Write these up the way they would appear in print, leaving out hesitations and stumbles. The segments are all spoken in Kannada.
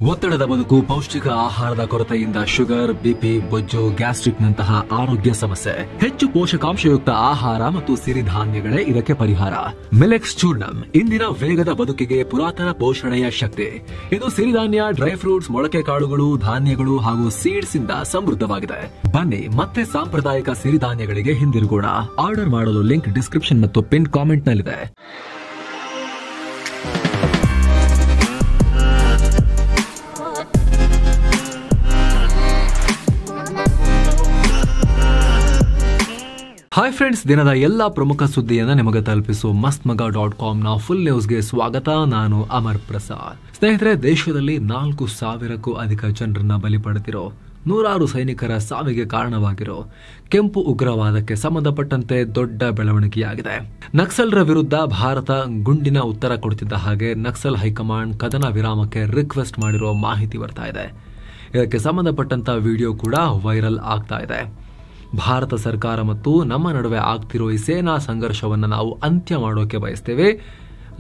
ಒತ್ತಡದ ಬದುಕು, ಪೌಷ್ಟಿಕ ಆಹಾರದ ಕೊರತೆಯಿಂದ ಶುಗರ್, ಬಿಪಿ, ಬೊಜ್ಜು, ಗ್ಯಾಸ್ಟ್ರಿಕ್ ನಂತಹ ಆರೋಗ್ಯ ಸಮಸ್ಯೆ. ಹೆಚ್ಚು ಪೋಷಕಾಂಶಯುಕ್ತ ಆಹಾರ ಮತ್ತು ಸಿರಿಧಾನ್ಯಗಳೇ ಇದಕ್ಕೆ ಪರಿಹಾರ. ಮಿಲೆಕ್ಸ್ ಚೂರ್ಣಂ ಇಂದಿನ ವೇಗದ ಬದುಕಿಗೆ ಪುರಾತನ ಪೋಷಣೆಯ ಶಕ್ತಿ. ಇದು ಸಿರಿಧಾನ್ಯ, ಡ್ರೈ ಫ್ರೂಟ್ಸ್, ಮೊಳಕೆ ಕಾಳುಗಳು, ಧಾನ್ಯಗಳು ಹಾಗೂ ಸೀಡ್ಸ್ ಇಂದ ಸಮೃದ್ಧವಾಗಿದೆ. ಬನ್ನಿ ಮತ್ತೆ ಸಾಂಪ್ರದಾಯಿಕ ಸಿರಿಧಾನ್ಯಗಳಿಗೆ ಹಿಂದಿರುಗೋಣ. ಆರ್ಡರ್ ಮಾಡಲು ಲಿಂಕ್ ಡಿಸ್ಕ್ರಿಪ್ಷನ್ ಮತ್ತು ಪಿನ್ ಕಾಮೆಂಟ್ ನಲ್ಲಿದೆ. ಹಾಯ್ ಫ್ರೆಂಡ್ಸ್, ದಿನದ ಎಲ್ಲ ಪ್ರಮುಖ ಸುದ್ದಿಯನ್ನು ನಿಮಗೆ ತಲುಪಿಸುವ mastmaga.com ಫುಲ್ ನ್ಯೂಸ್ಗೆ ಸ್ವಾಗತ. ನಾನು ಅಮರ್ ಪ್ರಸಾದ್. ಸ್ನೇಹಿತರೆ, ದೇಶದಲ್ಲಿ 4,000ಕ್ಕೂ ಅಧಿಕ ಜನರನ್ನ ಬಲಿ ಪಡೆದಿರೋ, ನೂರಾರು ಸೈನಿಕರ ಸಾವಿಗೆ ಕಾರಣವಾಗಿರೋ ಕೆಂಪು ಉಗ್ರವಾದಕ್ಕೆ ಸಂಬಂಧಪಟ್ಟಂತೆ ದೊಡ್ಡ ಬೆಳವಣಿಗೆಯಾಗಿದೆ. ನಕ್ಸಲರ ವಿರುದ್ಧ ಭಾರತ ಗುಂಡಿನ ಉತ್ತರ ಕೊಡುತ್ತಿದ್ದ ಹಾಗೆ ನಕ್ಸಲ್ ಹೈಕಮಾಂಡ್ ಕದನ ವಿರಾಮಕ್ಕೆ ರಿಕ್ವೆಸ್ಟ್ ಮಾಡಿರೋ ಮಾಹಿತಿ ಬರ್ತಾ ಇದೆ. ಇದಕ್ಕೆ ಸಂಬಂಧಪಟ್ಟಂತ ವಿಡಿಯೋ ಕೂಡ ವೈರಲ್ ಆಗ್ತಾ ಇದೆ. ಭಾರತ ಸರ್ಕಾರ ಮತ್ತು ನಮ್ಮ ನಡುವೆ ಆಗ್ತಿರೋ ಈ ಸೇನಾ ಸಂಘರ್ಷವನ್ನು ನಾವು ಅಂತ್ಯ ಮಾಡೋಕೆ ಬಯಸ್ತೇವೆ.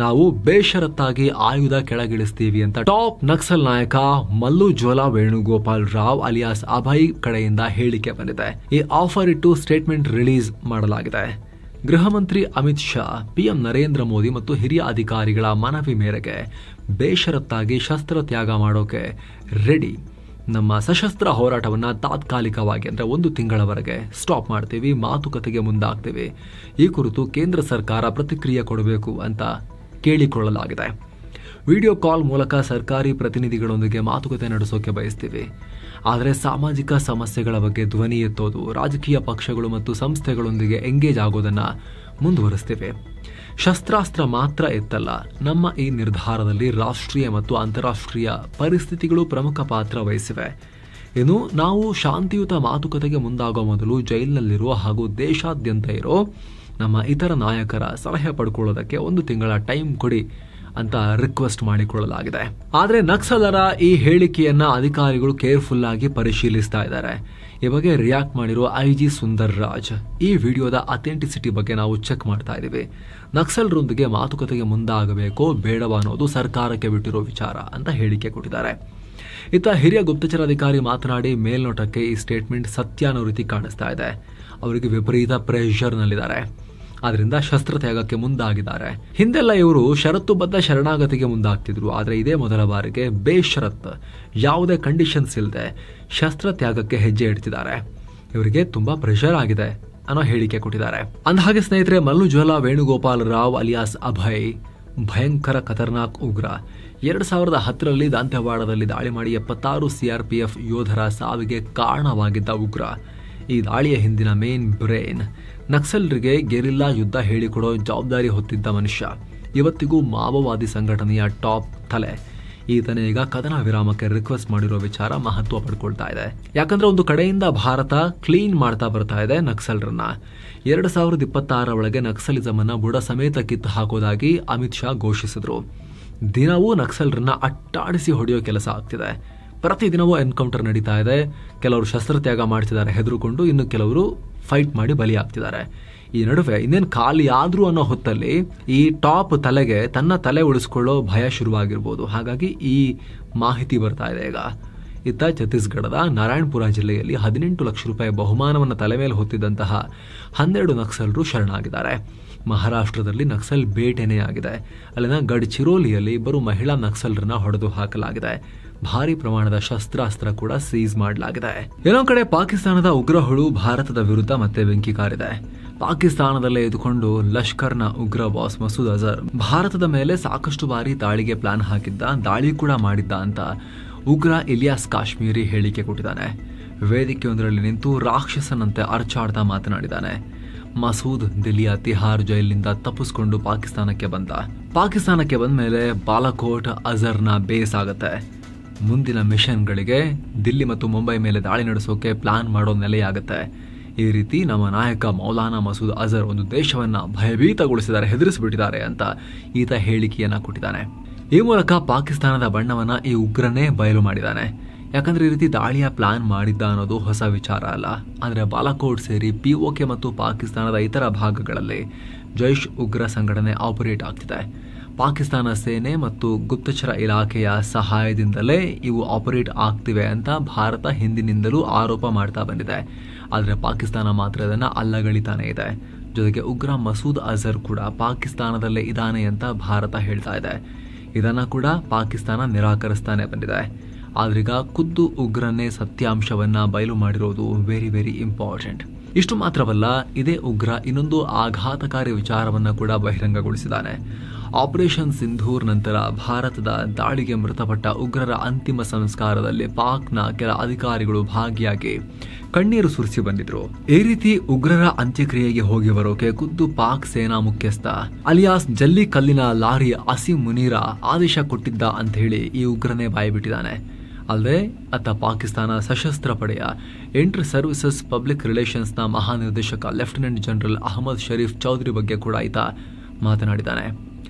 ನಾವು ಬೇಷರತ್ತಾಗಿ ಆಯುಧ ಕೆಳಗಿಳಿಸ್ತೀವಿ ಅಂತ ಟಾಪ್ ನಕ್ಸಲ್ ನಾಯಕ ಮಲ್ಲು ಜ್ವಾಲಾ ವೇಣುಗೋಪಾಲ್ ರಾವ್ ಅಲಿಯಾಸ್ ಅಭಯ್ ಕಡೆಯಿಂದ ಹೇಳಿಕೆ ಬಂದಿದೆ. ಈ ಆಫರ್ ಇಟ್ಟು ಸ್ಟೇಟ್ಮೆಂಟ್ ರಿಲೀಸ್ ಮಾಡಲಾಗಿದೆ. ಗೃಹ ಮಂತ್ರಿ ಅಮಿತ್ ಶಾ, ಪಿಎಂ ನರೇಂದ್ರ ಮೋದಿ ಮತ್ತು ಹಿರಿಯ ಅಧಿಕಾರಿಗಳ ಮನವಿ ಮೇರೆಗೆ ಬೇಷರತ್ತಾಗಿ ಶಸ್ತ್ರ ತ್ಯಾಗ ಮಾಡೋಕೆ ರೆಡಿ. ನಮ್ಮ ಸಶಸ್ತ್ರ ಹೋರಾಟವನ್ನ ತಾತ್ಕಾಲಿಕವಾಗಿ ಅಂದ್ರೆ 1 ತಿಂಗಳವರೆಗೆ ಸ್ಟಾಪ್ ಮಾಡ್ತೀವಿ, ಮಾತುಕತೆಗೆ ಮುಂದಾಗ್ತೀವಿ. ಈ ಕುರಿತು ಕೇಂದ್ರ ಸರ್ಕಾರ ಪ್ರತಿಕ್ರಿಯೆ ಕೊಡಬೇಕು ಅಂತ ಕೇಳಿಕೊಳ್ಳಲಾಗಿದೆ. ವಿಡಿಯೋ ಕಾಲ್ ಮೂಲಕ ಸರ್ಕಾರಿ ಪ್ರತಿನಿಧಿಗಳೊಂದಿಗೆ ಮಾತುಕತೆ ನಡೆಸೋಕೆ ಬಯಸ್ತೀವಿ. ಆದರೆ ಸಾಮಾಜಿಕ ಸಮಸ್ಯೆಗಳ ಬಗ್ಗೆ ಧ್ವನಿ ಎತ್ತೋದು, ರಾಜಕೀಯ ಪಕ್ಷಗಳು ಮತ್ತು ಸಂಸ್ಥೆಗಳೊಂದಿಗೆ ಎಂಗೇಜ್ ಆಗೋದನ್ನ ಮುಂದುವರಿಸ್ತೇವೆ. ಶಸ್ತ್ರಾಸ್ತ್ರ ಮಾತ್ರ ಎತ್ತಲ್ಲ, ನಮ್ಮ ಈ ನಿರ್ಧಾರದಲ್ಲಿ ರಾಷ್ಟ್ರೀಯ ಮತ್ತು ಅಂತಾರಾಷ್ಟ್ರೀಯ ಪರಿಸ್ಥಿತಿಗಳು ಪ್ರಮುಖ ಪಾತ್ರ ವಹಿಸಿವೆ. ಇನ್ನು ನಾವು ಶಾಂತಿಯುತ ಮಾತುಕತೆಗೆ ಮುಂದಾಗುವ ಮೊದಲು ಜೈಲಿನಲ್ಲಿರೋ ಹಾಗೂ ದೇಶಾದ್ಯಂತ ಇರೋ ನಮ್ಮ ಇತರ ನಾಯಕರ ಸಲಹೆ ಪಡ್ಕೊಳ್ಳೋದಕ್ಕೆ 1 ತಿಂಗಳ ಟೈಮ್ ಕೊಡಿ ಅಂತ ರಿಕ್ವೆಸ್ಟ್ ಮಾಡಿಕೊಳ್ಳಲಾಗಿದೆ. ಆದರೆ ನಕ್ಸಲರ ಈ ಹೇಳಿಕೆಯನ್ನ ಅಧಿಕಾರಿಗಳು ಕೇರ್ಫುಲ್ ಆಗಿ ಪರಿಶೀಲಿಸ್ತಾ ಇದ್ದಾರೆ. ಈ ಬಗ್ಗೆ ರಿಯಾಕ್ಟ್ ಮಾಡಿರೋ IG ಸುಂದರ್ ರಾಜ್, ಈ ವಿಡಿಯೋದ ಅಥೆಂಟಿಸಿಟಿ ಬಗ್ಗೆ ನಾವು ಚೆಕ್ ಮಾಡ್ತಾ ಇದ್ದೀವಿ. ನಕ್ಸಲರೊಂದಿಗೆ ಮಾತುಕತೆಗೆ ಮುಂದಾಗಬೇಕೋ ಬೇಡವಾ ಅನ್ನೋದು ಸರ್ಕಾರಕ್ಕೆ ಬಿಟ್ಟಿರೋ ವಿಚಾರ ಅಂತ ಹೇಳಿಕೆ ಕೊಟ್ಟಿದ್ದಾರೆ. ಇತ್ತ ಹಿರಿಯ ಗುಪ್ತಚರ ಅಧಿಕಾರಿ ಮಾತನಾಡಿ, ಮೇಲ್ನೋಟಕ್ಕೆ ಈ ಸ್ಟೇಟ್ಮೆಂಟ್ ಸತ್ಯ ಅನ್ನೋ ರೀತಿ ಕಾಣಿಸ್ತಾ ಇದೆ. ಅವರಿಗೆ ವಿಪರೀತ ಪ್ರೆಷರ್ನಲ್ಲಿದ್ದಾರೆ, ಆದ್ರಿಂದ ಶಸ್ತ್ರ ತ್ಯಾಗಕ್ಕೆ ಮುಂದಾಗಿದ್ದಾರೆ. ಹಿಂದೆಲ್ಲ ಇವರು ಷರತ್ತುಬದ್ಧ ಶರಣಾಗತಿಗೆ ಮುಂದಾಗ್ತಿದ್ರು, ಆದರೆ ಇದೇ ಮೊದಲ ಬಾರಿಗೆ ಬೇಷರತ್, ಯಾವುದೇ ಕಂಡೀಷನ್ಸ್ ಇಲ್ಲದೆ ಶಸ್ತ್ರ ತ್ಯಾಗಕ್ಕೆ ಹೆಜ್ಜೆ ಇಡ್ತಿದ್ದಾರೆ. ಇವರಿಗೆ ತುಂಬಾ ಪ್ರೆಷರ್ ಆಗಿದೆ ಅನ್ನೋ ಹೇಳಿಕೆ ಕೊಟ್ಟಿದ್ದಾರೆ. ಅಂದಹಾಗೆ ಸ್ನೇಹಿತರೆ, ಮಲ್ಲು ಜ್ವಾಲಾ ವೇಣುಗೋಪಾಲ್ ರಾವ್ ಅಲಿಯಾಸ್ ಅಭಯ್ ಭಯಂಕರ ಖತರ್ನಾಕ್ ಉಗ್ರ. 2010ರಲ್ಲಿ ದಾಂತೆವಾಡದಲ್ಲಿ ದಾಳಿ ಮಾಡಿ 76 CRPF ಯೋಧರ ಸಾವಿಗೆ ಕಾರಣವಾಗಿದ್ದ ಉಗ್ರ. ಈ ದಾಳಿಯ ಹಿಂದಿನ ಮೇನ್ ಬ್ರೇನ್, ನಕ್ಸಲರಿಗೆ ಗೆರಿಲ್ಲಾ ಯುದ್ಧ ಹೇಳಿಕೊಡೋ ಜವಾಬ್ದಾರಿ ಹೊತ್ತಿದ್ದ ಮನುಷ್ಯ, ಇವತ್ತಿಗೂ ಮಾವೋವಾದಿ ಸಂಘಟನೆಯ ಟಾಪ್ ತಲೆ. ಈತನೇ ಈಗ ಕದನ ವಿರಾಮಕ್ಕೆ ರಿಕ್ವೆಸ್ಟ್ ಮಾಡಿರೋ ವಿಚಾರ ಮಹತ್ವ ಪಡ್ಕೊಳ್ತಾ ಇದೆ. ಯಾಕಂದ್ರೆ ಒಂದು ಕಡೆಯಿಂದ ಭಾರತ ಕ್ಲೀನ್ ಮಾಡ್ತಾ ಬರ್ತಾ ಇದೆ ನಕ್ಸಲರನ್ನ. 2026 ಒಳಗೆ ನಕ್ಸಲಿಸಮ್ ಅನ್ನ ಬುಡ ಸಮೇತ ಕಿತ್ತು ಹಾಕೋದಾಗಿ ಅಮಿತ್ ಶಾ ಘೋಷಿಸಿದ್ರು. ದಿನವೂ ನಕ್ಸಲರನ್ನ ಅಟ್ಟಾಡಿಸಿ ಹೊಡೆಯೋ ಕೆಲಸ ಆಗ್ತಿದೆ. ಪ್ರತಿದಿನವೂ ಎನ್ಕೌಂಟರ್ ನಡೀತಾ ಇದೆ. ಕೆಲವರು ಶಸ್ತ್ರತ್ಯಾಗ ಮಾಡ್ತಿದ್ದಾರೆ ಹೆದರುಕೊಂಡು, ಇನ್ನು ಕೆಲವರು ಫೈಟ್ ಮಾಡಿ ಬಲಿ ಆಗ್ತಿದ್ದಾರೆ. ಈ ನಡುವೆ ಇನ್ನೇನು ಖಾಲಿ ಆದ್ರು ಅನ್ನೋ ಹೊತ್ತಲ್ಲಿ ಈ ಟಾಪ್ ತಲೆಗೆ ತನ್ನ ತಲೆ ಉಳಿಸ್ಕೊಳ್ಳೋ ಭಯ ಶುರುವಾಗಿರ್ಬೋದು. ಹಾಗಾಗಿ ಈ ಮಾಹಿತಿ ಬರ್ತಾ ಇದೆ ಈಗ. ಇತ್ತ ಛತ್ತೀಸ್ಗಢದ ನಾರಾಯಣಪುರ ಜಿಲ್ಲೆಯಲ್ಲಿ 18 ಲಕ್ಷ ರೂಪಾಯಿ ಬಹುಮಾನವನ್ನು ತಲೆ ಮೇಲೆ ಹೊತ್ತಿದ್ದಂತಹ 12 ನಕ್ಸಲರು ಶರಣಾಗಿದ್ದಾರೆ. ಮಹಾರಾಷ್ಟ್ರದಲ್ಲಿ ನಕ್ಸಲ್ ಬೇಟೆನೇ ಆಗಿದೆ. ಅಲ್ಲಿನ ಗಡ್ಚಿರೋಲಿಯಲ್ಲಿ 2 ಮಹಿಳಾ ನಕ್ಸಲರನ್ನ ಹೊಡೆದು ಹಾಕಲಾಗಿದೆ. ಭಾರಿ ಪ್ರಮಾಣದ ಶಸ್ತ್ರಾಸ್ತ್ರ ಕೂಡ ಸೀಸ್ ಮಾಡಲಾಗಿದೆ. ಇನ್ನೊಂದು ಕಡೆ ಪಾಕಿಸ್ತಾನದ ಉಗ್ರಹುಳು ಭಾರತದ ವಿರುದ್ಧ ಮತ್ತೆ ಬೆಂಕಿ ಕಾರಿದೆ. ಪಾಕಿಸ್ತಾನದಲ್ಲೇ ಇದ್ದುಕೊಂಡು ಲಷ್ಕರ್ನ ಉಗ್ರ ಬಾಸ್ ಮಸೂದ್ ಅಜರ್ ಭಾರತದ ಮೇಲೆ ಸಾಕಷ್ಟು ಬಾರಿ ದಾಳಿಗೆ ಪ್ಲಾನ್ ಹಾಕಿದ್ದ, ದಾಳಿ ಕೂಡ ಮಾಡಿದ್ದ ಅಂತ ಉಗ್ರ ಇಲಿಯಾಸ್ ಕಾಶ್ಮೀರಿ ಹೇಳಿಕೆ ಕೊಟ್ಟಿದ್ದಾನೆ. ವೇದಿಕೆಯೊಂದರಲ್ಲಿ ನಿಂತು ರಾಕ್ಷಸನಂತೆ ಅರ್ಚಾಡ್ತಾ ಮಾತನಾಡಿದ್ದಾನೆ. ಮಸೂದ್ ದಿಲ್ಲಿಯ ತಿಹಾರ್ ಜೈಲಿನಿಂದ ತಪ್ಪಿಸ್ಕೊಂಡು ಪಾಕಿಸ್ತಾನಕ್ಕೆ ಬಂದ ಮೇಲೆ ಬಾಲಾಕೋಟ್ ಅಜರ್ನ ಬೇಸ್ ಆಗತ್ತೆ. ಮುಂದಿನ ಮಿಷನ್ಗಳಿಗೆ ದಿಲ್ಲಿ ಮತ್ತು ಮುಂಬೈ ಮೇಲೆ ದಾಳಿ ನಡೆಸೋಕೆ ಪ್ಲಾನ್ ಮಾಡೋ ನೆಲೆಯಾಗುತ್ತೆ. ಈ ರೀತಿ ನಮ್ಮ ನಾಯಕ ಮೌಲಾನಾ ಮಸೂದ್ ಅಜರ್ ಒಂದು ದೇಶವನ್ನ ಭಯಭೀತಗೊಳಿಸಿದ್ದಾರೆ, ಹೆದರಿಸಿಬಿಟ್ಟಿದ್ದಾರೆ ಅಂತ ಈತ ಹೇಳಿಕೆಯನ್ನ ಕೊಟ್ಟಿದ್ದಾನೆ. ಈ ಮೂಲಕ ಪಾಕಿಸ್ತಾನದ ಬಣ್ಣವನ್ನ ಈ ಉಗ್ರನೇ ಬಯಲು ಮಾಡಿದ್ದಾನೆ. ಯಾಕಂದ್ರೆ ಈ ರೀತಿ ದಾಳಿಯ ಪ್ಲಾನ್ ಮಾಡಿದ್ದ ಅನ್ನೋದು ಹೊಸ ವಿಚಾರ ಅಲ್ಲ. ಆದರೆ ಬಾಲಾಕೋಟ್ ಸೇರಿ POK ಮತ್ತು ಪಾಕಿಸ್ತಾನದ ಇತರ ಭಾಗಗಳಲ್ಲಿ ಜೈಷ್ ಉಗ್ರ ಸಂಘಟನೆ ಆಪರೇಟ್ ಆಗ್ತಿದೆ. ಪಾಕಿಸ್ತಾನ ಸೇನೆ ಮತ್ತು ಗುಪ್ತಚರ ಇಲಾಖೆಯ ಸಹಾಯದಿಂದಲೇ ಇವು ಆಪರೇಟ್ ಆಗ್ತಿವೆ ಅಂತ ಭಾರತ ಹಿಂದಿನಿಂದಲೂ ಆರೋಪ ಮಾಡ್ತಾ ಬಂದಿದೆ. ಆದರೆ ಪಾಕಿಸ್ತಾನ ಮಾತ್ರ ಇದನ್ನು ಅಲ್ಲಗಳಿತಾನೆ ಇದೆ. ಜೊತೆಗೆ ಉಗ್ರ ಮಸೂದ್ ಅಜರ್ ಕೂಡ ಪಾಕಿಸ್ತಾನದಲ್ಲೇ ಇದ್ದಾನೆ ಅಂತ ಭಾರತ ಹೇಳ್ತಾ ಇದೆ. ಇದನ್ನ ಕೂಡ ಪಾಕಿಸ್ತಾನ ನಿರಾಕರಿಸ್ತಾನೆ ಬಂದಿದೆ. ಆದ್ರೀಗ ಖುದ್ದು ಉಗ್ರನ್ನೇ ಸತ್ಯಾಂಶವನ್ನ ಬಯಲು ಮಾಡಿರೋದು ವೆರಿ ವೆರಿ ಇಂಪಾರ್ಟೆಂಟ್. ಇಷ್ಟು ಮಾತ್ರವಲ್ಲ, ಇದೇ ಉಗ್ರ ಇನ್ನೊಂದು ಆಘಾತಕಾರಿ ವಿಚಾರವನ್ನ ಕೂಡ ಬಹಿರಂಗಗೊಳಿಸಿದ್ದಾನೆ. ಆಪರೇಷನ್ ಸಿಂಧೂರ್ ನಂತರ ಭಾರತದ ದಾಳಿಗೆ ಮೃತಪಟ್ಟ ಉಗ್ರರ ಅಂತಿಮ ಸಂಸ್ಕಾರದಲ್ಲಿ ಪಾಕ್ನ ಕೆಲ ಅಧಿಕಾರಿಗಳು ಭಾಗಿಯಾಗಿ ಕಣ್ಣೀರು ಸುರಿಸಿ ಬಂದಿದ್ರು. ಈ ರೀತಿ ಉಗ್ರರ ಅಂತ್ಯಕ್ರಿಯೆಗೆ ಹೋಗಿ ಬರೋಕೆ ಖುದ್ದು ಪಾಕ್ ಸೇನಾ ಮುಖ್ಯಸ್ಥ ಅಲಿಯಾಸ್ ಜಲ್ಲಿ ಕಲ್ಲಿನ ಲಾರಿ ಅಸೀಂ ಮುನೀರಾ ಆದೇಶ ಕೊಟ್ಟಿದ್ದ ಅಂತ ಹೇಳಿ ಈ ಉಗ್ರನೇ ಬಾಯಿಬಿಟ್ಟಿದ್ದಾನೆ. ಅಲ್ಲದೆ ಅತ್ತ ಪಾಕಿಸ್ತಾನ ಸಶಸ್ತ್ರ ಪಡೆಯ ಇಂಟರ್ ಸರ್ವಿಸಸ್ ಪಬ್ಲಿಕ್ ರಿಲೇಷನ್ಸ್ನ ಮಹಾನಿರ್ದೇಶಕ ಲೆಫ್ಟಿನೆಂಟ್ ಜನರಲ್ ಅಹಮದ್ ಶರೀಫ್ ಚೌಧರಿ ಬಗ್ಗೆ ಕೂಡ ಈತ ಮಾತನಾಡಿದ್ದಾನೆ.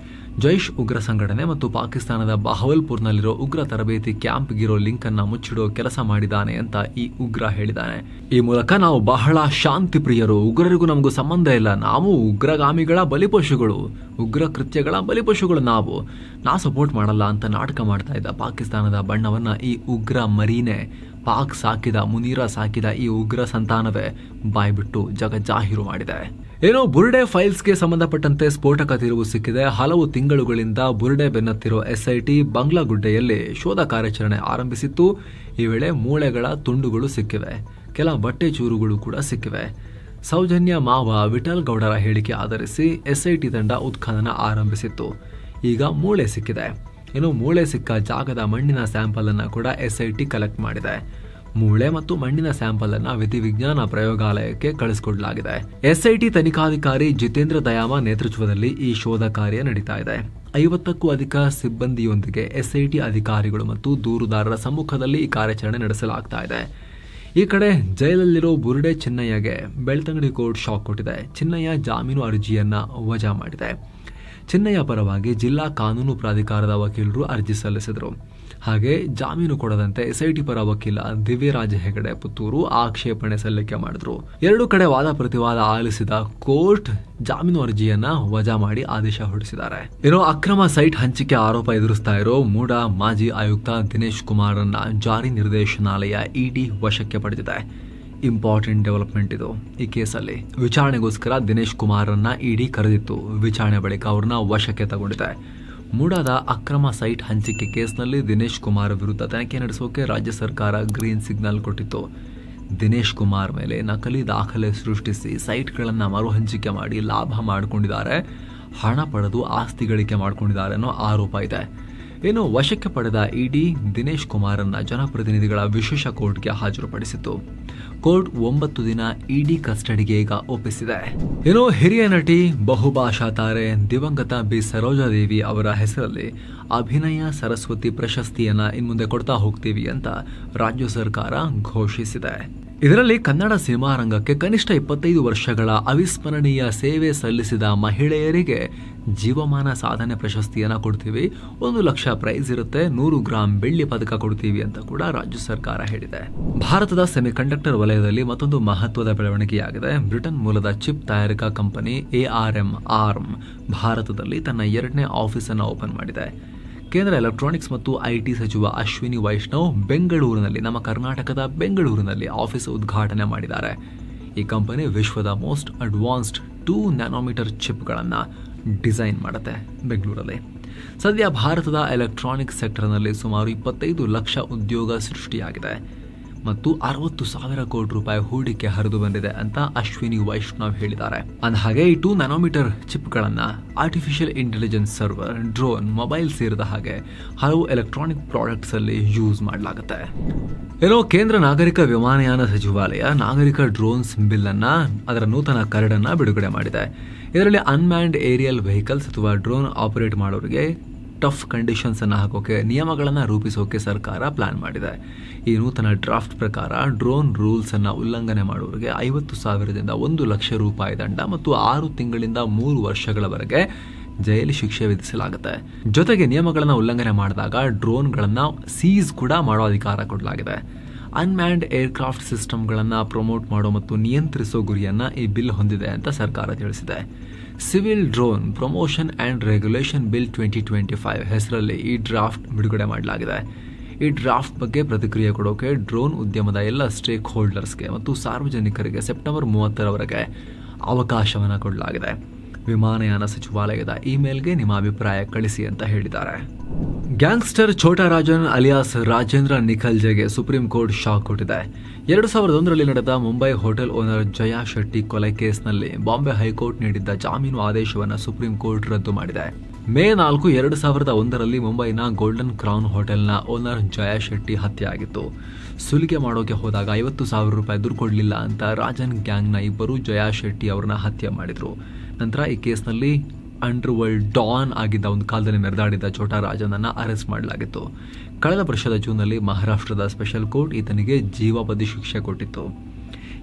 ಜೈಷ್ ಉಗ್ರ ಸಂಘಟನೆ ಮತ್ತು ಪಾಕಿಸ್ತಾನದ ಬಹವಲ್ಪುರ್ನಲ್ಲಿರೋ ಉಗ್ರ ತರಬೇತಿ ಕ್ಯಾಂಪ್ಗಿರೋ ಲಿಂಕ್ ಅನ್ನ ಮುಚ್ಚಿಡೋ ಕೆಲಸ ಮಾಡಿದ್ದಾನೆ ಅಂತ ಈ ಉಗ್ರ ಹೇಳಿದ್ದಾನೆ. ಈ ಮೂಲಕ ನಾವು ಬಹಳ ಶಾಂತಿ ಪ್ರಿಯರು, ಉಗ್ರರಿಗೂ ನಮಗೂ ಸಂಬಂಧ ಇಲ್ಲ, ನಾವು ಉಗ್ರಗಾಮಿಗಳ ಬಲಿಪಶುಗಳು, ಉಗ್ರ ಕೃತ್ಯಗಳ ಬಲಿಪಶುಗಳು, ನಾ ಸಪೋರ್ಟ್ ಮಾಡಲ್ಲ ಅಂತ ನಾಟಕ ಮಾಡ್ತಾ ಇದ್ದ ಪಾಕಿಸ್ತಾನದ ಬಣ್ಣವನ್ನ ಈ ಉಗ್ರ ಮರೀನೆ, ಪಾಕ್ ಸಾಕಿದ ಮುನೀರಾ ಸಾಕಿದ ಈ ಉಗ್ರ ಸಂತಾನವೇ ಬಾಯ್ಬಿಟ್ಟು ಜಗಜ್ಜಾಹೀರು ಮಾಡಿದೆ. ಏನೋ ಬುರ್ಡೆ ಫೈಲ್ಸ್ಗೆ ಸಂಬಂಧಪಟ್ಟಂತೆ ಸ್ಫೋಟಕ ತಿರುವು ಸಿಕ್ಕಿದೆ. ಹಲವು ತಿಂಗಳುಗಳಿಂದ ಬುರ್ಡೆ ಬೆನ್ನತ್ತಿರೋ SIT ಬಂಗ್ಲಾಗುಡ್ಡೆಯಲ್ಲಿ ಶೋಧ ಕಾರ್ಯಾಚರಣೆ ಆರಂಭಿಸಿತ್ತು. ಈ ವೇಳೆ ಮೂಳೆಗಳ ತುಂಡುಗಳು ಸಿಕ್ಕಿವೆ, ಕೆಲ ಬಟ್ಟೆ ಚೂರುಗಳು ಕೂಡ ಸಿಕ್ಕಿವೆ. ಸೌಜನ್ಯ ಮಾವ ವಿಠಲ್ ಗೌಡರ ಹೇಳಿಕೆ ಆಧರಿಸಿ SIT ತಂಡ ಉತ್ಖನನ ಆರಂಭಿಸಿತ್ತು. ಈಗ ಮೂಳೆ ಸಿಕ್ಕಿದೆ. ಇನ್ನು ಮೂಳೆ ಸಿಕ್ಕ ಜಾಗದ ಮಣ್ಣಿನ ಸ್ಯಾಂಪಲ್ ಅನ್ನ ಕೂಡ SIT ಕಲೆಕ್ಟ್ ಮಾಡಿದೆ. ಮೂಳೆ ಮತ್ತು ಮಣ್ಣಿನ ಸ್ಯಾಂಪಲ್ ಅನ್ನ ವಿಧಿವಿಜ್ಞಾನ ಪ್ರಯೋಗಾಲಯಕ್ಕೆ ಕಳಿಸಿಕೊಡಲಾಗಿದೆ. SIT ತನಿಖಾಧಿಕಾರಿ ಜಿತೇಂದ್ರ ದಯಾಮ ನೇತೃತ್ವದಲ್ಲಿ ಈ ಶೋಧ ಕಾರ್ಯ ನಡೀತಾ ಇದೆ. 50ಕ್ಕೂ ಅಧಿಕ ಸಿಬ್ಬಂದಿಯೊಂದಿಗೆ SIT ಅಧಿಕಾರಿಗಳು ಮತ್ತು ದೂರುದಾರರ ಸಮ್ಮುಖದಲ್ಲಿ ಈ ಕಾರ್ಯಾಚರಣೆ ನಡೆಸಲಾಗ್ತಾ ಇದೆ. ಈ ಕಡೆ ಜೈಲಲ್ಲಿರೋ ಬುರ್ಡೆ ಚಿನ್ನಯ್ಯಗೆ ಬೆಳ್ತಂಗಡಿ ಕೋರ್ಟ್ ಶಾಕ್ ಕೊಟ್ಟಿದೆ. ಚಿನ್ನಯ್ಯ ಜಾಮೀನು ಅರ್ಜಿಯನ್ನ ವಜಾ ಮಾಡಿದೆ. ಚಿನ್ನಯ್ಯ ಪರವಾಗಿ ಜಿಲ್ಲಾ ಕಾನೂನು ಪ್ರಾಧಿಕಾರದ ವಕೀಲರು ಅರ್ಜಿ ಸಲ್ಲಿಸಿದರು. ಹಾಗೆ ಜಾಮೀನು ಕೊಡದಂತೆ SIT ಪರ ವಕೀಲ ದಿವ್ಯರಾಜ ಹೆಗಡೆ ಪುತ್ತೂರು ಆಕ್ಷೇಪಣೆ ಸಲ್ಲಿಕೆ ಮಾಡಿದ್ರು. ಎರಡು ಕಡೆ ವಾದ ಪ್ರತಿವಾದ ಆಲಿಸಿದ ಕೋರ್ಟ್ ಜಾಮೀನು ಅರ್ಜಿಯನ್ನ ವಜಾ ಮಾಡಿ ಆದೇಶ ಹೊರಡಿಸಿದ್ದಾರೆ. ಇನ್ನು ಅಕ್ರಮ ಸೈಟ್ ಹಂಚಿಕೆ ಆರೋಪ ಎದುರಿಸ್ತಾ ಇರೋ ಮೂಡ ಮಾಜಿ ಆಯುಕ್ತ ದಿನೇಶ್ ಕುಮಾರ್ರನ್ನ ಜಾರಿ ನಿರ್ದೇಶನಾಲಯ ED ವಶಕ್ಕೆ ಪಡೆದಿದೆ. ಇಂಪಾರ್ಟೆಂಟ್ ಡೆವಲಪ್ಮೆಂಟ್ ಇದು. ಈ ಕೇಸಲ್ಲಿ ವಿಚಾರಣೆಗೋಸ್ಕರ ದಿನೇಶ್ ಕುಮಾರ್ರನ್ನ ED ಕರೆದಿತ್ತು. ವಿಚಾರಣೆ ಬಳಿಕ ಅವ್ರನ್ನ ವಶಕ್ಕೆ ತಗೊಂಡಿದೆ. ಮೂಡಾದ ಅಕ್ರಮ ಸೈಟ್ ಹಂಚಿಕೆ ಕೇಸ್ನಲ್ಲಿ ದಿನೇಶ್ ಕುಮಾರ್ ವಿರುದ್ಧ ತನಿಖೆ ನಡೆಸೋಕೆ ರಾಜ್ಯ ಸರ್ಕಾರ ಗ್ರೀನ್ ಸಿಗ್ನಲ್ ಕೊಟ್ಟಿತ್ತು. ದಿನೇಶ್ ಕುಮಾರ್ ಮೇಲೆ ನಕಲಿ ದಾಖಲೆ ಸೃಷ್ಟಿಸಿ ಸೈಟ್ಗಳನ್ನು ಮರು ಹಂಚಿಕೆ ಮಾಡಿ ಲಾಭ ಮಾಡಿಕೊಂಡಿದ್ದಾರೆ, ಹಣ ಪಡೆದು ಆಸ್ತಿ ಗಳಿಕೆ ಮಾಡಿಕೊಂಡಿದ್ದಾರೆ ಅನ್ನೋ ಆರೋಪ ಇದೆ. ಇನ್ನು ವಶಕ್ಕೆ ಪಡೆದ ED ದಿನೇಶ್ ಕುಮಾರನ್ನ ಜನಪ್ರತಿನಿಧಿಗಳ ವಿಶೇಷ ಕೋರ್ಟ್ಗೆ ಹಾಜರುಪಡಿಸಿತ್ತು. ಕೋರ್ಟ್ 9 ದಿನ ED ಕಸ್ಟಡಿಗೆ ಈಗ ಒಪ್ಪಿಸಿದೆ. ಇನ್ನು ಹಿರಿಯ ನಟಿ ಬಹುಭಾಷಾ ತಾರೆ ದಿವಂಗತ ಬಿ ಸರೋಜಾದೇವಿ ಅವರ ಹೆಸರಲ್ಲಿ ಅಭಿನಯ ಸರಸ್ವತಿ ಪ್ರಶಸ್ತಿಯನ್ನ ಇನ್ಮುಂದೆ ಕೊಡ್ತಾ ಹೋಗ್ತೀವಿ ಅಂತ ರಾಜ್ಯ ಸರ್ಕಾರ ಘೋಷಿಸಿದೆ. ಇದರಲ್ಲಿ ಕನ್ನಡ ಸಿನಿಮಾ ರಂಗಕ್ಕೆ ಕನಿಷ್ಠ 25 ವರ್ಷಗಳ ಅವಿಸ್ಮರಣೀಯ ಸೇವೆ ಸಲ್ಲಿಸಿದ ಮಹಿಳೆಯರಿಗೆ ಜೀವಮಾನ ಸಾಧನೆ ಪ್ರಶಸ್ತಿಯನ್ನ ಕೊಡ್ತೀವಿ, 1 ಲಕ್ಷ ಪ್ರೈಸ್ ಇರುತ್ತೆ, 100 ಗ್ರಾಂ ಬೆಳ್ಳಿ ಪದಕ ಕೊಡ್ತೀವಿ ಅಂತ ಕೂಡ ರಾಜ್ಯ ಸರ್ಕಾರ ಹೇಳಿದೆ. ಭಾರತದ ಸೆಮಿಕಂಡಕ್ಟರ್ ವಲಯದಲ್ಲಿ ಮತ್ತೊಂದು ಮಹತ್ವದ ಬೆಳವಣಿಗೆಯಾಗಿದೆ. ಬ್ರಿಟನ್ ಮೂಲದ ಚಿಪ್ ತಯಾರಿಕಾ ಕಂಪನಿ ARM ಭಾರತದಲ್ಲಿ ತನ್ನ 2ನೇ ಆಫೀಸ್ ಅನ್ನು ಓಪನ್ ಮಾಡಿದೆ. ಕೇಂದ್ರ ಎಲೆಕ್ಟ್ರಾನಿಕ್ಸ್ ಮತ್ತು IT ಸಚಿವ ಅಶ್ವಿನಿ ವೈಷ್ಣವ್ ಬೆಂಗಳೂರಿನಲ್ಲಿ, ನಮ್ಮ ಕರ್ನಾಟಕದ ಬೆಂಗಳೂರಿನಲ್ಲಿ ಆಫೀಸ್ ಉದ್ಘಾಟನೆ ಮಾಡಿದ್ದಾರೆ. ಈ ಕಂಪನಿ ವಿಶ್ವದ ಮೋಸ್ಟ್ ಅಡ್ವಾನ್ಸ್ಡ್ 2 ನ್ಯಾನೋಮೀಟರ್ ಚಿಪ್ಗಳನ್ನು ಡಿಸೈನ್ ಮಾಡುತ್ತೆ ಬೆಂಗಳೂರಲ್ಲಿ. ಸದ್ಯ ಭಾರತದ ಎಲೆಕ್ಟ್ರಾನಿಕ್ಸ್ ಸೆಕ್ಟರ್ನಲ್ಲಿ ಸುಮಾರು 25 ಲಕ್ಷ ಉದ್ಯೋಗ ಸೃಷ್ಟಿಯಾಗಿದೆ ಮತ್ತು 60,000 ಕೋಟಿ ರೂಪಾಯಿ ಹೂಡಿಕೆ ಹರಿದು ಬಂದಿದೆ ಅಂತ ಅಶ್ವಿನಿ ವೈಷ್ಣವ್ ಹೇಳಿದ್ದಾರೆ. ಅಂದಹಾಗೆ ಈ 2 ನ್ಯಾನೋಮೀಟರ್ ಚಿಪ್ಗಳನ್ನು artificial intelligence server, drone, mobile ಸೇರಿದ ಹಾಗೆ ಹಲವು ಎಲೆಕ್ಟ್ರಾನಿಕ್ ಪ್ರಾಡಕ್ಟ್ಸ್ ಅಲ್ಲಿ ಯೂಸ್ ಮಾಡಲಾಗುತ್ತೆ. ಏನೋ ಕೇಂದ್ರ ನಾಗರಿಕ ವಿಮಾನಯಾನ ಸಚಿವಾಲಯ ನಾಗರಿಕ ಡ್ರೋನ್ಸ್ ಬಿಲ್ ಅನ್ನ, ಅದರ ನೂತನ ಕರಡನ್ನ ಬಿಡುಗಡೆ ಮಾಡಿದೆ. ಇದರಲ್ಲಿ ಅನ್ಮ್ಯಾನ್ಡ್ ಏರಿಯಲ್ ವೆಹಿಕಲ್ಸ್ ಅಥವಾ ಡ್ರೋನ್ ಆಪರೇಟ್ ಮಾಡೋರಿಗೆ ಟಫ್ ಕಂಡೀಷನ್ಸ್ ಅನ್ನು ಹಾಕೋಕೆ ನಿಯಮಗಳನ್ನು ರೂಪಿಸೋಕೆ ಸರ್ಕಾರ ಪ್ಲಾನ್ ಮಾಡಿದೆ. ಈ ನೂತನ ಡ್ರಾಫ್ಟ್ ಪ್ರಕಾರ ಡ್ರೋನ್ ರೂಲ್ಸ್ ಅನ್ನ ಉಲ್ಲಂಘನೆ ಮಾಡುವವರಿಗೆ 50,000ದಿಂದ 1 ಲಕ್ಷ ರೂಪಾಯಿ ದಂಡ ಮತ್ತು 6 ತಿಂಗಳಿಂದ 3 ವರ್ಷಗಳವರೆಗೆ ಜೈಲು ಶಿಕ್ಷೆ ವಿಧಿಸಲಾಗುತ್ತೆ. ಜೊತೆಗೆ ನಿಯಮಗಳನ್ನು ಉಲ್ಲಂಘನೆ ಮಾಡಿದಾಗ ಡ್ರೋನ್ಗಳನ್ನು ಸೀಸ್ ಕೂಡ ಮಾಡೋ ಅಧಿಕಾರ ಕೊಡಲಾಗಿದೆ. ಅನ್ಮ್ಯಾನ್ಡ್ ಏರ್ಕ್ರಾಫ್ಟ್ ಸಿಸ್ಟಮ್ಗಳನ್ನು ಪ್ರಮೋಟ್ ಮಾಡೋ ಮತ್ತು ನಿಯಂತ್ರಿಸೋ ಗುರಿಯನ್ನ ಈ ಬಿಲ್ ಹೊಂದಿದೆ ಅಂತ ಸರ್ಕಾರ ತಿಳಿಸಿದೆ. Civil drone promotion and regulation bill 2025 ಹೆಸರಲ್ಲಿ ಈ ಡ್ರಾಫ್ಟ್ ಬಿಡುಗಡೆ ಮಾಡಲಾಗಿದೆ. ಈ ಡ್ರಾಫ್ಟ್ ಬಗ್ಗೆ ಪ್ರತಿಕ್ರಿಯೆ ಕೊಡೋಕೆ ಡ್ರೋನ್ ಉದ್ಯಮದ ಎಲ್ಲ ಸ್ಟೇಕ್ ಹೋಲ್ಡರ್ಸ್ಗೆ ಮತ್ತು ಸಾರ್ವಜನಿಕರಿಗೆ ಸೆಪ್ಟೆಂಬರ್ 30ರವರೆಗೆ ಅವಕಾಶವನ್ನು ಕೊಡಲಾಗಿದೆ. ವಿಮಾನಯಾನ ಸಚಿವಾಲಯದ ಇಮೇಲ್ಗೆ ನಿಮ್ಮ ಅಭಿಪ್ರಾಯ ಕಳಿಸಿ ಅಂತ ಹೇಳಿದ್ದಾರೆ. ಗ್ಯಾಂಗ್ಸ್ಟರ್ ಛೋಟಾ ರಾಜನ್ ಅಲಿಯಾಸ್ ರಾಜೇಂದ್ರ ನಿಖಲ್ಜೆಗೆ ಸುಪ್ರೀಂ ಕೋರ್ಟ್ ಶಾಕ್ ಕೊಟ್ಟಿದೆ. 2001ರಲ್ಲಿ ನಡೆದ ಮುಂಬೈ ಹೋಟೆಲ್ ಓನರ್ ಜಯಾ ಶೆಟ್ಟಿ ಕೊಲೆ ಕೇಸ್ನಲ್ಲಿ ಬಾಂಬೆ ಹೈಕೋರ್ಟ್ ನೀಡಿದ್ದ ಜಾಮೀನು ಆದೇಶವನ್ನು ಸುಪ್ರೀಂ ಕೋರ್ಟ್ ರದ್ದು ಮಾಡಿದೆ. ಮೇ 4, 2001ರಲ್ಲಿ ಮುಂಬೈನ ಗೋಲ್ಡನ್ ಕ್ರೌನ್ ಹೋಟೆಲ್ನ ಓನರ್ ಜಯಾ ಶೆಟ್ಟಿ ಹತ್ಯೆಯಾಗಿತ್ತು. ಸುಲಿಗೆ ಮಾಡೋಕೆ ಹೋದಾಗ 50,000 ರೂಪಾಯಿ ದುಡ್ಡು ಕೊಡಲಿಲ್ಲ ಅಂತ ರಾಜನ್ ಗ್ಯಾಂಗ್ನ ಇಬ್ಬರು ಜಯಾ ಶೆಟ್ಟಿ ಅವರನ್ನ ಹತ್ಯೆ ಮಾಡಿದ್ರು. ನಂತರ ಈ ಕೇಸ್ನಲ್ಲಿ ಅಂಡರ್ ವರ್ಲ್ಡ್ ಡಾನ್ ಆಗಿದ್ದ ಒಂದು ಕಾಲದಲ್ಲಿ ಮೆರೆದಾಡಿದ್ದ ಛೋಟಾ ರಾಜನನ್ನ ಅರೆಸ್ಟ್ ಮಾಡಲಾಗಿತ್ತು. ಕಳೆದ ವರ್ಷದ ಜೂನ್ನಲ್ಲಿ ಮಹಾರಾಷ್ಟ್ರದ ಸ್ಪೆಷಲ್ ಕೋರ್ಟ್ ಈತನಿಗೆ ಜೀವಾವಧಿ ಶಿಕ್ಷೆ ಕೊಟ್ಟಿತ್ತು.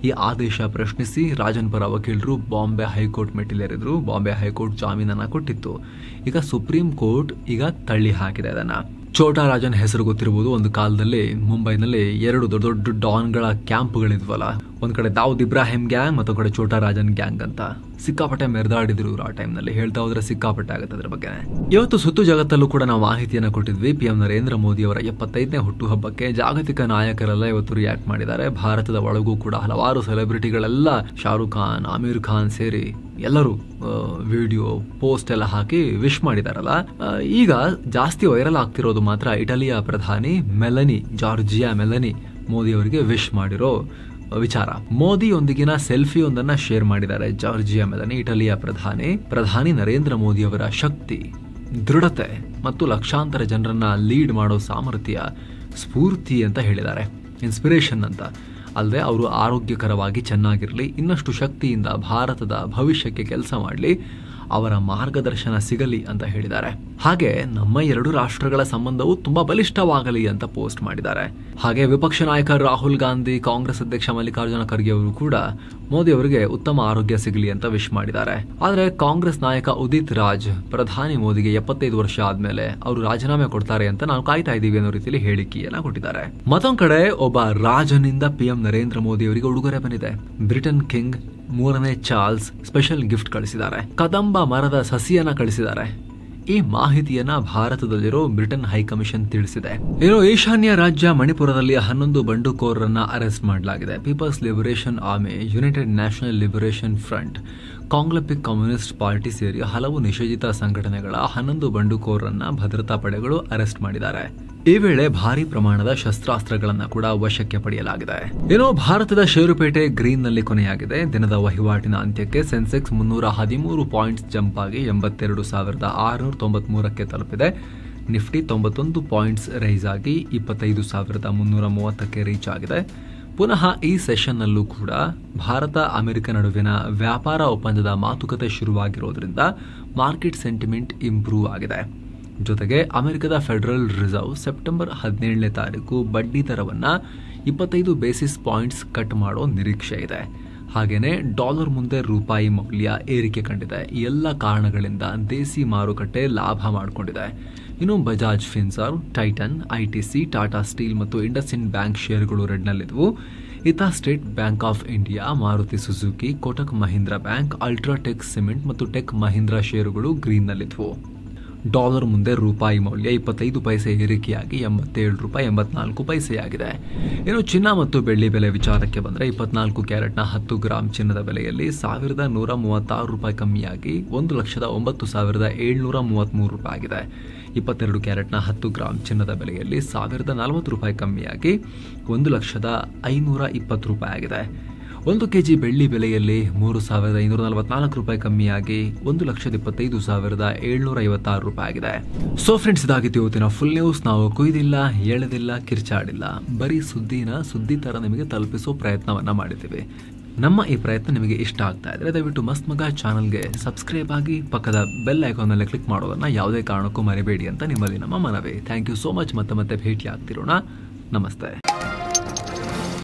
ಈ ಆದೇಶ ಪ್ರಶ್ನಿಸಿ ರಾಜನ್ ಪರ ವಕೀಲರು ಬಾಂಬೆ ಹೈಕೋರ್ಟ್ ಮೆಟ್ಟಿಲೇರಿದ್ರು. ಬಾಂಬೆ ಹೈಕೋರ್ಟ್ ಜಾಮೀನನ್ನ ಕೊಟ್ಟಿತ್ತು. ಈಗ ಸುಪ್ರೀಂ ಕೋರ್ಟ್ ತಳ್ಳಿ ಹಾಕಿದೆ ಅದನ್ನ. ಛೋಟಾ ರಾಜನ್ ಹೆಸರು ಗೊತ್ತಿರಬಹುದು. ಒಂದು ಕಾಲದಲ್ಲಿ ಮುಂಬೈನಲ್ಲಿ 2 ದೊಡ್ಡ ದೊಡ್ಡ ಡಾನ್ಗಳ ಕ್ಯಾಂಪ್ಗಳಿದ್ವಲ್ಲ. ಒಂದ್ ಕಡೆ ದಾವೂದ್ ಇಬ್ರಾಹಿಂ ಗ್ಯಾಂಗ್, ಮತ್ತೊಂದು ಕಡೆ ಛೋಟಾ ರಾಜನ್ ಗ್ಯಾಂಗ್ ಅಂತ. ಸಿಕ್ಕಾಪಟ್ಟೆ ಮೆರೆದಾಡಿದ್ರು ಆ ಟೈಮ್ನಲ್ಲಿ. ಹೇಳ್ತಾ ಹೋದ್ರೆ ಸಿಕ್ಕಾಪಟ್ಟೆ ಆಗುತ್ತೆ ಅದ್ರ ಬಗ್ಗೆ. ಇವತ್ತು ಸುತ್ತು ಜಗತ್ತಲ್ಲೂ ಕೂಡ ನಾವು ಮಾಹಿತಿಯನ್ನು ಕೊಟ್ಟಿದ್ವಿ. PM ನರೇಂದ್ರ ಮೋದಿ ಅವರ 75ನೇ ಹುಟ್ಟುಹಬ್ಬಕ್ಕೆ ಜಾಗತಿಕ ನಾಯಕರೆಲ್ಲ ಇವತ್ತು ರಿಯಾಕ್ಟ್ ಮಾಡಿದ್ದಾರೆ. ಭಾರತದ ಒಳಗೂ ಕೂಡ ಹಲವಾರು ಸೆಲೆಬ್ರಿಟಿಗಳೆಲ್ಲ ಶಾರುಖ್ ಖಾನ್, ಆಮೀರ್ ಖಾನ್ ಸೇರಿ ಎಲ್ಲರೂ ವಿಡಿಯೋ ಪೋಸ್ಟ್ ಎಲ್ಲ ಹಾಕಿ ವಿಶ್ ಮಾಡಿದಾರಲ್ಲ. ಈಗ ಜಾಸ್ತಿ ವೈರಲ್ ಆಗ್ತಿರೋದು ಮಾತ್ರ ಇಟಲಿಯ ಪ್ರಧಾನಿ ಜಾರ್ಜಿಯಾ ಮೆಲನಿ ಮೋದಿ ಅವರಿಗೆ ವಿಶ್ ಮಾಡಿರೋ ವಿಚಾರ. ಮೋದಿಯೊಂದಿಗಿನ ಸೆಲ್ಫಿ ಒಂದನ್ನ ಶೇರ್ ಮಾಡಿದ್ದಾರೆ ಜಾರ್ಜಿಯಾ ಮೆಲನಿ. ಇಟಲಿಯ ಪ್ರಧಾನಿ ನರೇಂದ್ರ ಮೋದಿ ಅವರ ಶಕ್ತಿ, ದೃಢತೆ ಮತ್ತು ಲಕ್ಷಾಂತರ ಜನರನ್ನ ಲೀಡ್ ಮಾಡೋ ಸಾಮರ್ಥ್ಯ ಸ್ಫೂರ್ತಿ ಅಂತ ಹೇಳಿದ್ದಾರೆ. ಇನ್ಸ್ಪಿರೇಷನ್ ಅಂತ. ಅಲ್ಲದೆ ಅವರು ಆರೋಗ್ಯಕರವಾಗಿ ಚೆನ್ನಾಗಿರಲಿ, ಇನ್ನಷ್ಟು ಶಕ್ತಿಯಿಂದ ಭಾರತದ ಭವಿಷ್ಯಕ್ಕೆ ಕೆಲಸ ಮಾಡಲಿ, ಅವರ ಮಾರ್ಗದರ್ಶನ ಸಿಗಲಿ ಅಂತ ಹೇಳಿದ್ದಾರೆ. ಹಾಗೆ ನಮ್ಮ 2 ರಾಷ್ಟ್ರಗಳ ಸಂಬಂಧವು ತುಂಬಾ ಬಲಿಷ್ಠವಾಗಲಿ ಅಂತ ಪೋಸ್ಟ್ ಮಾಡಿದ್ದಾರೆ. ಹಾಗೆ ವಿಪಕ್ಷ ನಾಯಕ ರಾಹುಲ್ ಗಾಂಧಿ, ಕಾಂಗ್ರೆಸ್ ಅಧ್ಯಕ್ಷ ಮಲ್ಲಿಕಾರ್ಜುನ ಖರ್ಗೆ ಅವರು ಕೂಡ ಮೋದಿ ಅವರಿಗೆ ಉತ್ತಮ ಆರೋಗ್ಯ ಸಿಗಲಿ ಅಂತ ವಿಶ್ ಮಾಡಿದ್ದಾರೆ. ಆದ್ರೆ ಕಾಂಗ್ರೆಸ್ ನಾಯಕ ಉದಿತ್ ರಾಜ್ ಪ್ರಧಾನಿ ಮೋದಿಗೆ 75 ವರ್ಷ ಆದ್ಮೇಲೆ ಅವರು ರಾಜೀನಾಮೆ ಕೊಡ್ತಾರೆ ಅಂತ ನಾವು ಕಾಯ್ತಾ ಇದ್ದೀವಿ ಅನ್ನೋ ರೀತಿಯಲ್ಲಿ ಹೇಳಿಕೆಯನ್ನ ಕೊಟ್ಟಿದ್ದಾರೆ. ಮತ್ತೊಂದ್ ಕಡೆ ಒಬ್ಬ ರಾಜನಿಂದ PM ನರೇಂದ್ರ ಮೋದಿ ಅವರಿಗೆ ಉಡುಗೊರೆ ಬಂದಿದೆ. ಬ್ರಿಟನ್ ಕಿಂಗ್ 3ನೇ ಚಾರ್ಲ್ಸ್ ಸ್ಪೆಷಲ್ ಗಿಫ್ಟ್ ಕಳಿಸಿದ್ದಾರೆ. ಕದಂಬ ಮರದ ಸಸಿಯನ್ನ ಕಳಿಸಿದ್ದಾರೆ. ಈ ಮಾಹಿತಿಯನ್ನ ಭಾರತದಲ್ಲಿರೋ ಬ್ರಿಟನ್ ಹೈಕಮಿಷನ್ ತಿಳಿಸಿದೆ. ಈಶಾನ್ಯ ರಾಜ್ಯ ಮಣಿಪುರದಲ್ಲಿ 11 ಬಂಡುಕೋರರನ್ನ ಅರೆಸ್ಟ್ ಮಾಡಲಾಗಿದೆ. People's liberation army, united national liberation front, Kangleipak communist party ಸೇರಿ ಹಲವು ನಿಷೇಧಿತ ಸಂಘಟನೆಗಳ 11 ಬಂಡುಕೋರರನ್ನ ಭದ್ರತಾ ಪಡೆಗಳು ಅರೆಸ್ಟ್ ಮಾಡಿದ್ದಾರೆ. ಈ ವೇಳೆ ಭಾರಿ ಪ್ರಮಾಣದ ಶಸ್ತ್ರಾಸ್ತ್ರಗಳನ್ನ ಕೂಡ ವಶಕ್ಕೆ ಪಡೆಯಲಾಗಿದೆ. ಭಾರತದ ಷೇರುಪೇಟೆ ಗ್ರೀನ್ ನಲ್ಲಿ ಕೊನೆಯಾಗಿದೆ. ದಿನದ ವಹಿವಾಟಿನ ಅಂತ್ಯಕ್ಕೆ ಸೆನ್ಸೆಕ್ಸ್ 313 ಪಾಯಿಂಟ್ಸ್ ಜಂಪ್ ಆಗಿ 82,693ಕ್ಕೆ ತಲುಪಿದೆ. ನಿಫ್ಟಿ 91 ಪಾಯಿಂಟ್ಸ್ ರೈಸ್ ಆಗಿ 25,330ಕ್ಕೆ ರೀಚ್ ಆಗಿದೆ. ಪುನಃ ಈ ಸೆಷನ್ನಲ್ಲೂ ಕೂಡ ಭಾರತ ಅಮೆರಿಕ ನಡುವಿನ ವ್ಯಾಪಾರ ಒಪ್ಪಂದದ ಮಾತುಕತೆ ಶುರುವಾಗಿರೋದ್ರಿಂದ ಮಾರ್ಕೆಟ್ ಸೆಂಟಿಮೆಂಟ್ ಇಂಪ್ರೂವ್ ಆಗಿದೆ. ಜೊತೆಗೆ ಅಮೆರಿಕದ ಫೆಡರಲ್ ರಿಸರ್ವ್ ಸೆಪ್ಟೆಂಬರ್ 17ನೇ ತಾರೀಕು ಬಡ್ಡಿ ದರವನ್ನ 25 ಬೇಸಿಸ್ ಪಾಯಿಂಟ್ಸ್ ಕಟ್ ಮಾಡೋ ನಿರೀಕ್ಷೆ ಇದೆ. ಹಾಗೇನೆ ಡಾಲರ್ ಮುಂದೆ ರೂಪಾಯಿ ಮೌಲ್ಯ ಏರಿಕೆ ಕಂಡಿದೆ. ಈ ಎಲ್ಲ ಕಾರಣಗಳಿಂದ ದೇಸಿ ಮಾರುಕಟ್ಟೆ ಲಾಭ ಮಾಡಿಕೊಂಡಿದೆ. Bajaj Finserv, Titan, ITC, Tata Steel ಮತ್ತು ಇಂಡಸ್ಇಂಡ್ ಬ್ಯಾಂಕ್ ಷೇರುಗಳು ರೆಡ್ನಲ್ಲಿದ್ದವು. State Bank of India, Maruti Suzuki, Kotak Mahindra Bank, UltraTech Cement ಮತ್ತು ಟೆಕ್ ಮಹೀಂದ್ರಾ ಷೇರುಗಳು ಗ್ರೀನ್ನಲ್ಲಿದ್ದವು. ಡಾಲರ್ ಮುಂದೆ ರೂಪಾಯಿ ಮೌಲ್ಯ 25 ಪೈಸೆ ಏರಿಕೆಯಾಗಿ 87 ರೂಪಾಯಿ 84 ಪೈಸೆಯಾಗಿದೆ. ಚಿನ್ನ ಮತ್ತು ಬೆಳ್ಳಿ ಬೆಲೆ ವಿಚಾರಕ್ಕೆ ಬಂದರೆ 24 ಕ್ಯಾರೆಟ್ನ 10 ಗ್ರಾಂ ಚಿನ್ನದ ಬೆಲೆಯಲ್ಲಿ 1,136 ರೂಪಾಯಿ ಕಮ್ಮಿಯಾಗಿ 1,09,733 ರೂಪಾಯಿ ಆಗಿದೆ. 22 ಕ್ಯಾರೆಟ್ನ 10 ಗ್ರಾಂ ಚಿನ್ನದ ಬೆಲೆಯಲ್ಲಿ 1,040 ರೂಪಾಯಿ ಕಮ್ಮಿಯಾಗಿ 1,05,20 ರೂಪಾಯಿ ಆಗಿದೆ. 1 ಕೆಜಿ ಬೆಳ್ಳಿ ಬೆಲೆಯಲ್ಲಿ 3,544 ರೂಪಾಯಿ ಕಮ್ಮಿಯಾಗಿ 1,25,756 ರೂಪಾಯಿ ಆಗಿದೆ. ಸೊ ಫ್ರೆಂಡ್ಸ್, ಇದಾಗಿತ್ತು ಇವತ್ತಿನ ಫುಲ್ ನ್ಯೂಸ್. ನಾವು ಕುಯ್ದಿಲ್ಲ, ಎಳೆದಿಲ್ಲ, ಕಿರ್ಚಾಡಿಲ್ಲ, ಬರೀ ಸುದ್ದಿ ತರ ನಿಮಗೆ ತಲುಪಿಸೋ ಪ್ರಯತ್ನವನ್ನ ಮಾಡಿದ್ದೀವಿ. ನಮ್ಮ ಈ ಪ್ರಯತ್ನ ನಿಮಗೆ ಇಷ್ಟ ಆಗ್ತಾ ಇದ್ರೆ ದಯವಿಟ್ಟು ಮಸ್ತ್ ಮಗ ಚಾನಲ್ಗೆ ಸಬ್ಸ್ಕ್ರೈಬ್ ಆಗಿ ಪಕ್ಕದ ಬೆಲ್ ಐಕಾನ್ ಮೇಲೆ ಕ್ಲಿಕ್ ಮಾಡೋದನ್ನ ಯಾವುದೇ ಕಾರಣಕ್ಕೂ ಮರಿಬೇಡಿ ಅಂತ ನಿಮ್ಮಲ್ಲಿ ನಮ್ಮ ಮನವಿ. Thank you so much. ಮತ್ತೆ ಭೇಟಿ ಆಗ್ತಿರೋಣ. ನಮಸ್ತೆ.